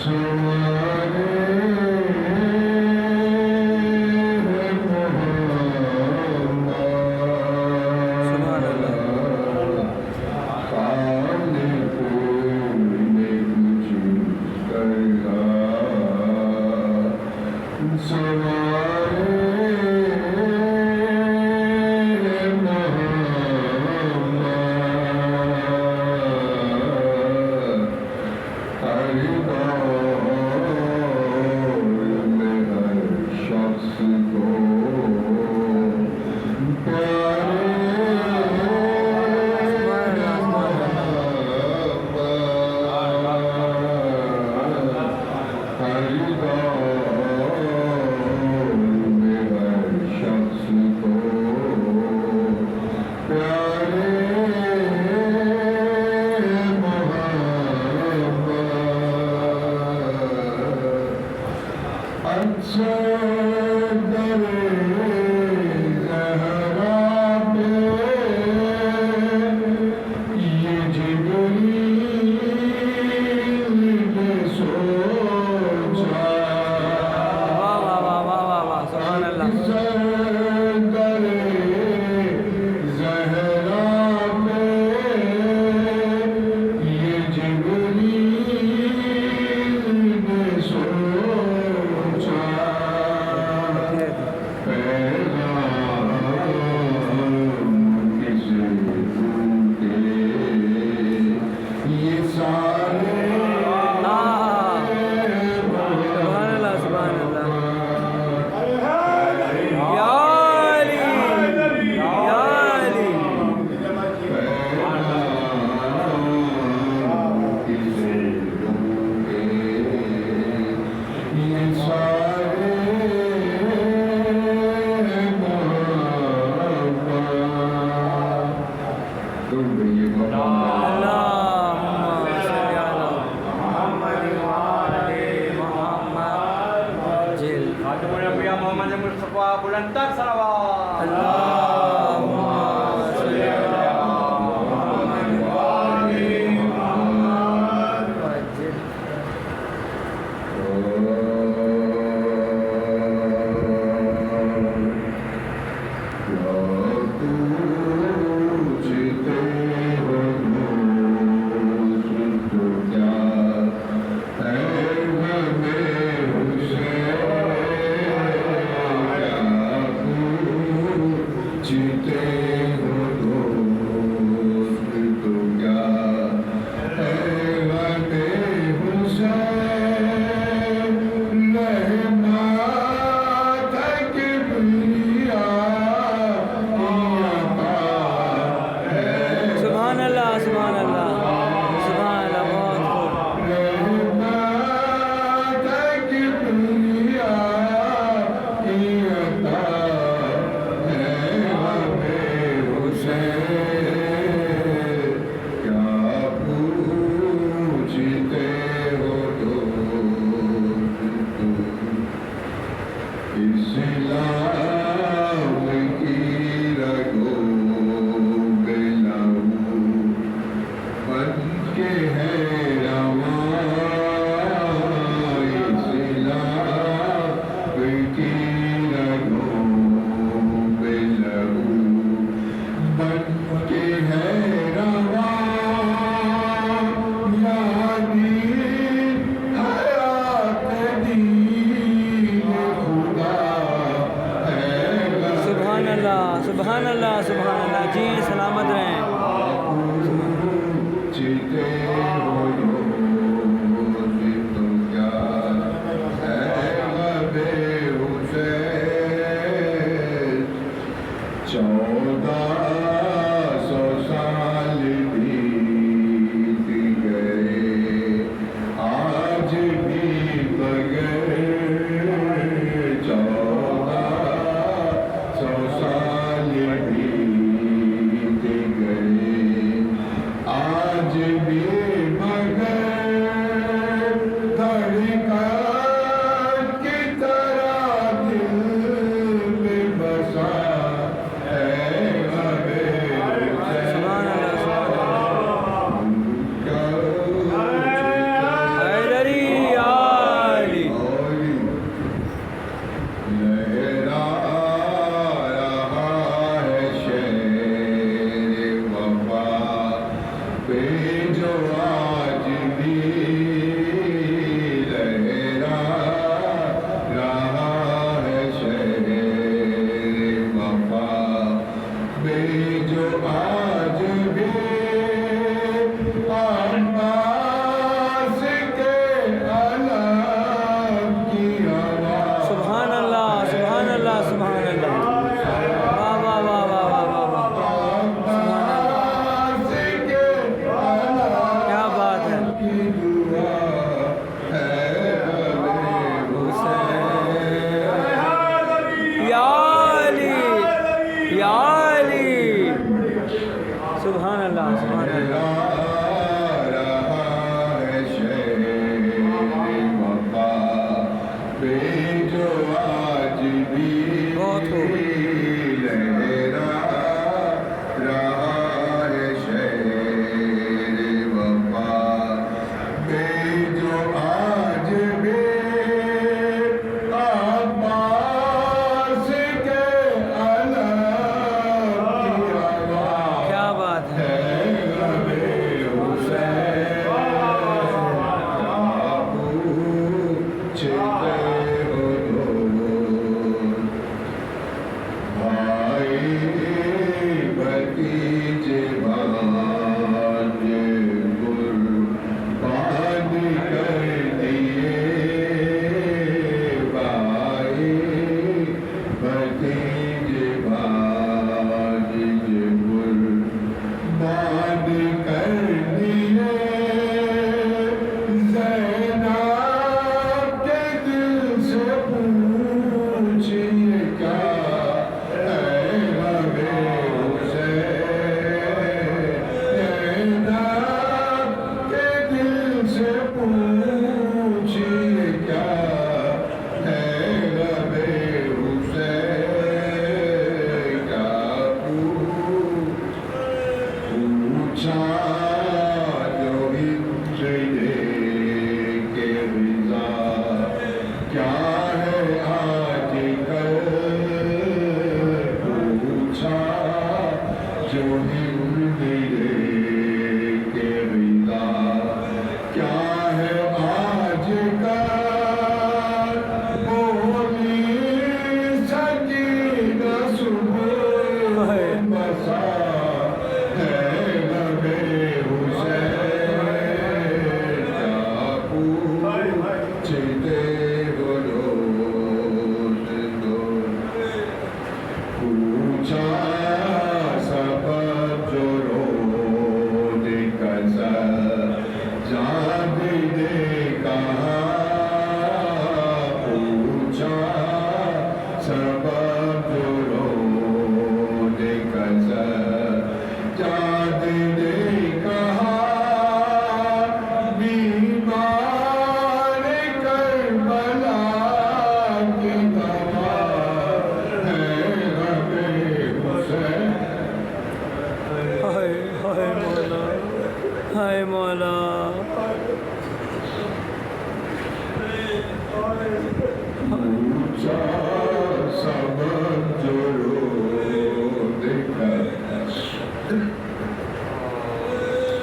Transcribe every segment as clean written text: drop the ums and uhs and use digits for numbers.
Thank you. ऊंचा सबब जोड़ो देखा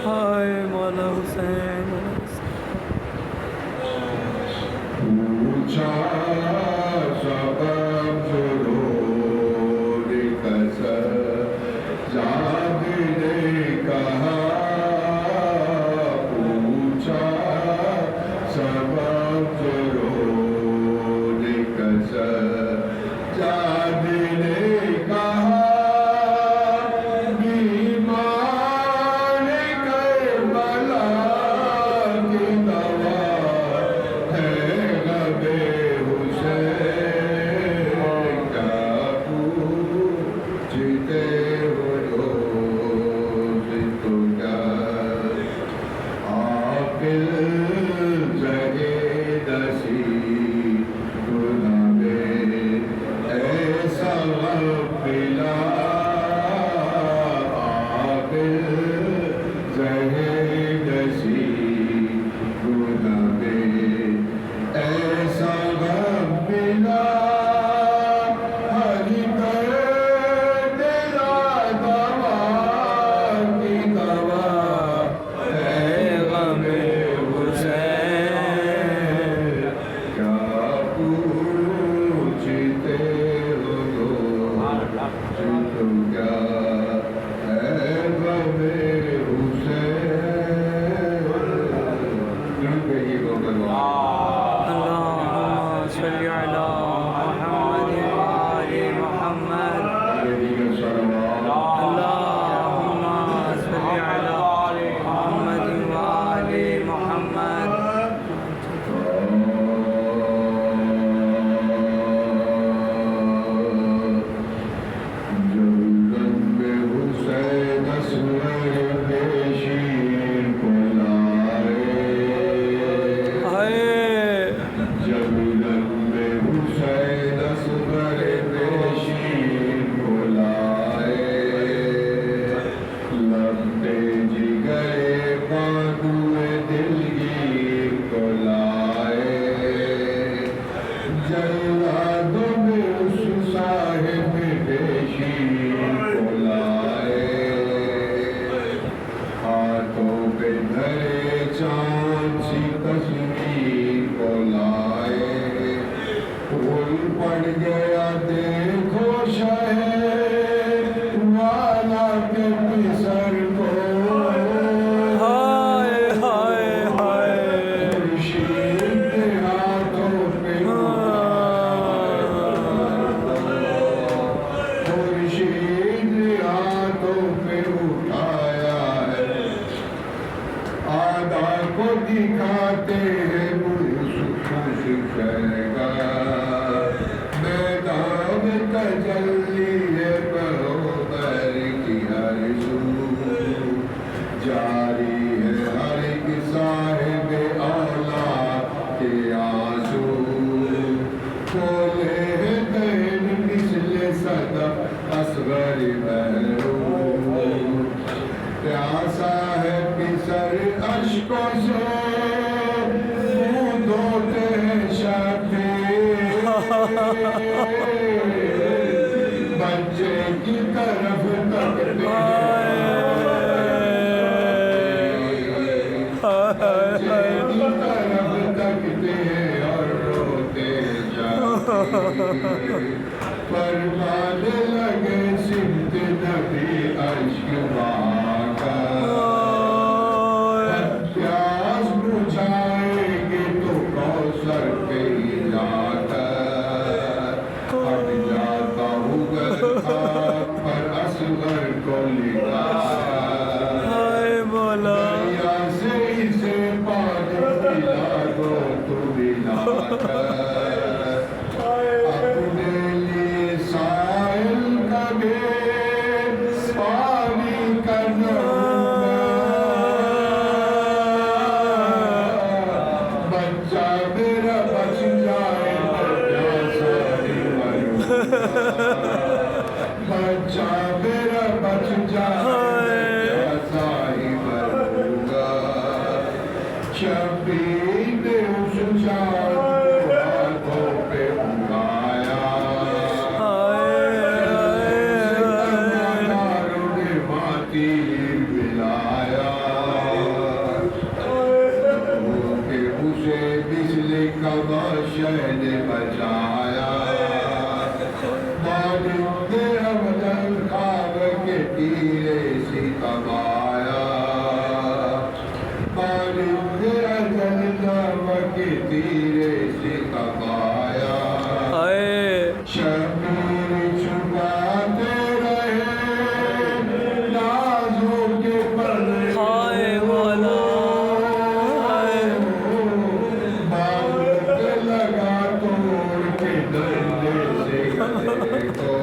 हाय मौला हुसैन ऊंचा सबब जोड़ो देखा जाग ने कहा ऊंचा सबब जोड़ो देखा जाग ने कहा दिखाते हैं मैदान तजल्ली है बरोबर की हर सू जारी है हर एक साहिब औला के आंसू खोले हैं तैन मिसले सदा असगर बहरू प्यासा है पिसर अश्कों से मुंह धोते हैं शाफे बच्चे की तरफ तकते बच्चे की तरफ तकते और रोते जाते फरमाने लगे सिमत नबी अश्क मांगा प्यास बुझाएंगे तो कौसर पे ही जाकर हट जाता हूँ पर असगर को लिखा दरिया से इसे पानी पिला दो तो मिलाकर बच्चा मेरा बच जाए ऐसा ही मरूंगा शबीर ने उस जान हुसैन बचाया मालिक अवदल खाब के तीरे सी कमाया मालिक अजल नाम के तीरे से कमाया शबीर छुपाते रहे नाजों के पर्दे हाय मौला बात लगा तोड़ के डंडे से गले को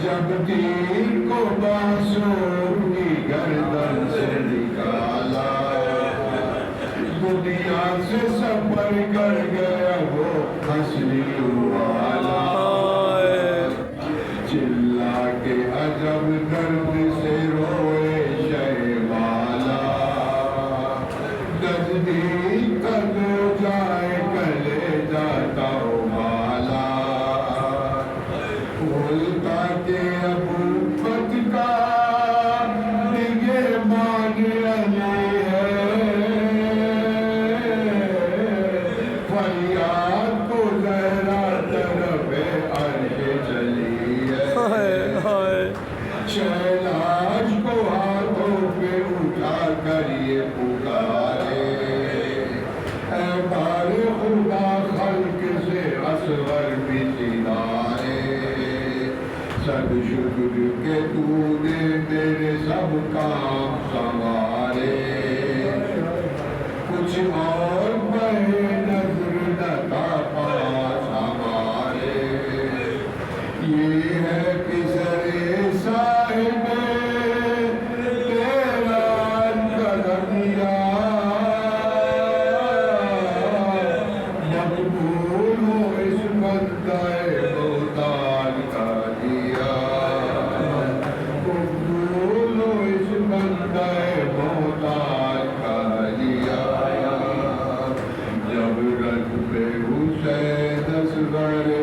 जब तीर को बांसुर की गर्दन से निकाला दुनिया से सफर कर गया वो हंसने वाला चिल्ला के अजब दर्द से रोए शहवाला नजदीक कद जाए कले जाता माला बोलता के अबू फत का निगे मान अली फरियाद को जहरा तरफ अर्श चली है शहनाज को हाथों पे उठा कर ये पुकारे ऐ बारे खुदा खल्क से असवर भी सिधारे सब शुक्र के तूने मेरे सब काम संवारे कुछ और बहे नजर नता पास हमारे ये है किसरे साहिब तेरा कदमिया मकबूल हो इस बंदाए मोहताज का दिया मकबूल हो इस बंदाए मोहताज का दिया जब रथ पे हुसैन असगरे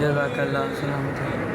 जज़ाकल्लाह सलामत